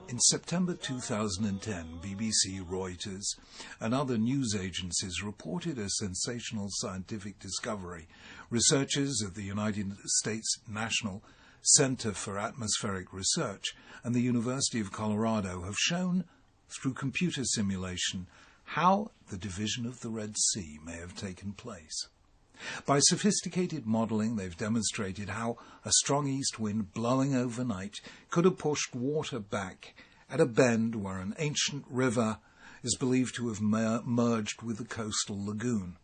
In September 2010, BBC, Reuters, and other news agencies reported a sensational scientific discovery. Researchers at the United States National Center for Atmospheric Research and the University of Colorado have shown, through computer simulation, how the division of the Red Sea may have taken place. By sophisticated modeling, they've demonstrated how a strong east wind blowing overnight could have pushed water back at a bend where an ancient river is believed to have merged with the coastal lagoon.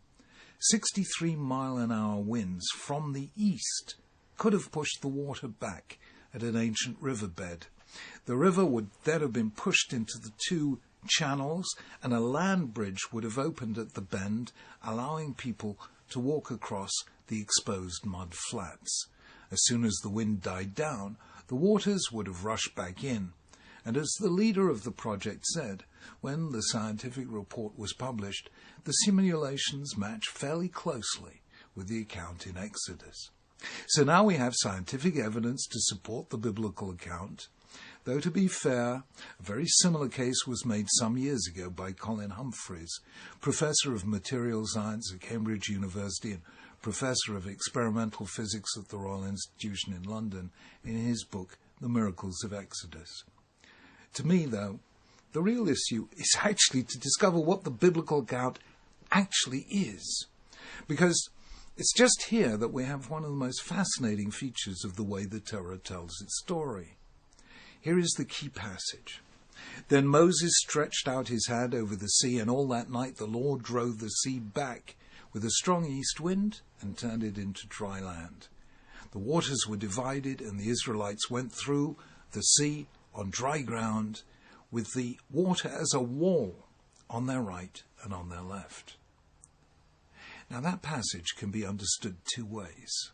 63-mile-an-hour winds from the east could have pushed the water back at an ancient riverbed. The river would then have been pushed into the two channels, and a land bridge would have opened at the bend, allowing people to walk across the exposed mud flats. As soon as the wind died down, the waters would have rushed back in. And as the leader of the project said, when the scientific report was published, the simulations match fairly closely with the account in Exodus. So now we have scientific evidence to support the biblical account, though to be fair, a very similar case was made some years ago by Colin Humphreys, Professor of Material Science at Cambridge University and Professor of Experimental Physics at the Royal Institution in London, in his book, The Miracles of Exodus. To me, though, the real issue is actually to discover what the biblical account actually is, because it's just here that we have one of the most fascinating features of the way the Torah tells its story. Here is the key passage. Then Moses stretched out his hand over the sea, and all that night the Lord drove the sea back with a strong east wind and turned it into dry land. The waters were divided, and the Israelites went through the sea on dry ground, with the water as a wall on their right and on their left. Now that passage can be understood two ways.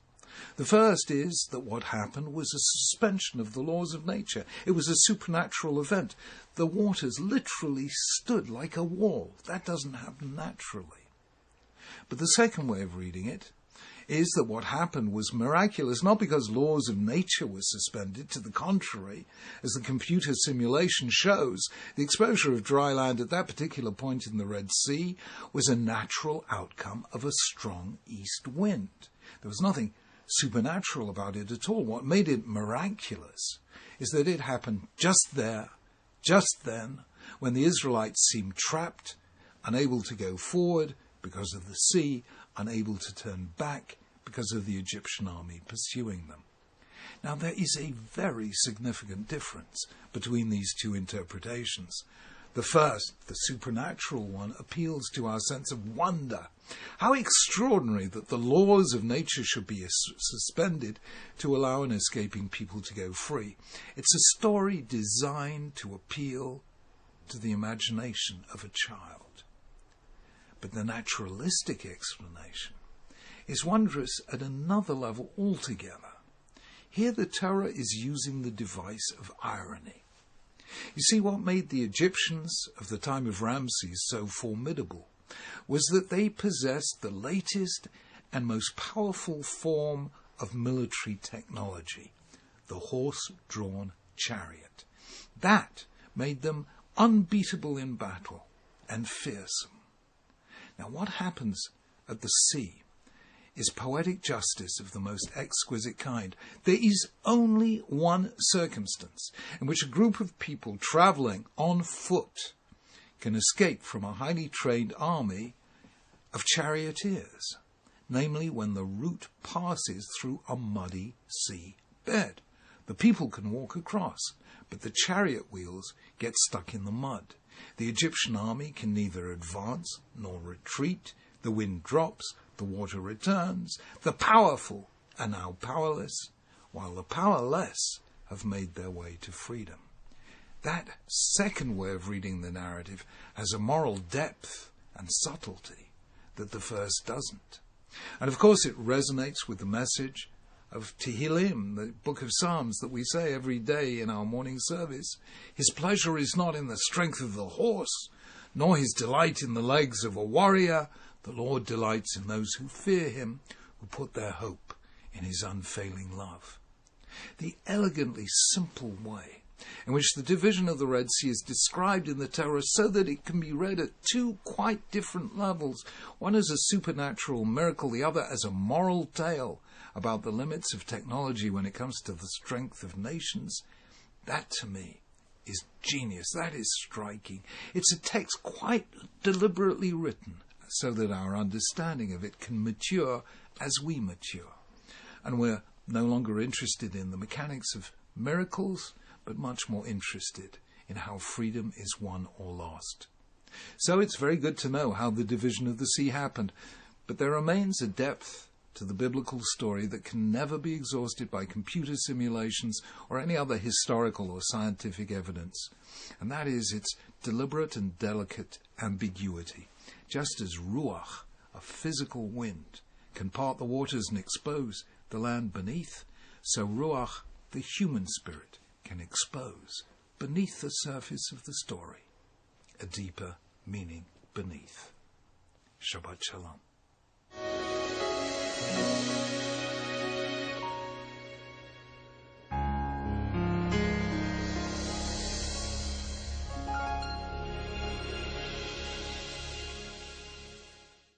The first is that what happened was a suspension of the laws of nature. It was a supernatural event. The waters literally stood like a wall. That doesn't happen naturally. But the second way of reading it is that what happened was miraculous, not because laws of nature were suspended. To the contrary, as the computer simulation shows, the exposure of dry land at that particular point in the Red Sea was a natural outcome of a strong east wind. There was nothing supernatural about it at all. What made it miraculous is that it happened just there, just then, when the Israelites seemed trapped, unable to go forward because of the sea, unable to turn back because of the Egyptian army pursuing them. Now, there is a very significant difference between these two interpretations. The first, the supernatural one, appeals to our sense of wonder. How extraordinary that the laws of nature should be suspended to allow an escaping people to go free. It's a story designed to appeal to the imagination of a child. But the naturalistic explanation is wondrous at another level altogether. Here the Torah is using the device of irony. You see, what made the Egyptians of the time of Ramses so formidable was that they possessed the latest and most powerful form of military technology, the horse-drawn chariot. That made them unbeatable in battle and fearsome. Now, what happens at the sea is poetic justice of the most exquisite kind. There is only one circumstance in which a group of people travelling on foot can escape from a highly trained army of charioteers, namely when the route passes through a muddy sea bed. The people can walk across, but the chariot wheels get stuck in the mud. The Egyptian army can neither advance nor retreat. The wind drops, the water returns. The powerful are now powerless, while the powerless have made their way to freedom. That second way of reading the narrative has a moral depth and subtlety that the first doesn't. And of course it resonates with the message of Tehillim, the book of Psalms that we say every day in our morning service. His pleasure is not in the strength of the horse, nor his delight in the legs of a warrior, The Lord delights in those who fear him, who put their hope in his unfailing love. The elegantly simple way in which the division of the Red Sea is described in the Torah so that it can be read at two quite different levels, one as a supernatural miracle, the other as a moral tale about the limits of technology when it comes to the strength of nations, that to me is genius. That is striking. It's a text quite deliberately written so that our understanding of it can mature as we mature. And we're no longer interested in the mechanics of miracles, but much more interested in how freedom is won or lost. So it's very good to know how the division of the sea happened, but there remains a depth to the biblical story that can never be exhausted by computer simulations or any other historical or scientific evidence, and that is its deliberate and delicate ambiguity. Just as ruach, a physical wind, can part the waters and expose the land beneath, so ruach, the human spirit, can expose, beneath the surface of the story, a deeper meaning beneath. Shabbat Shalom.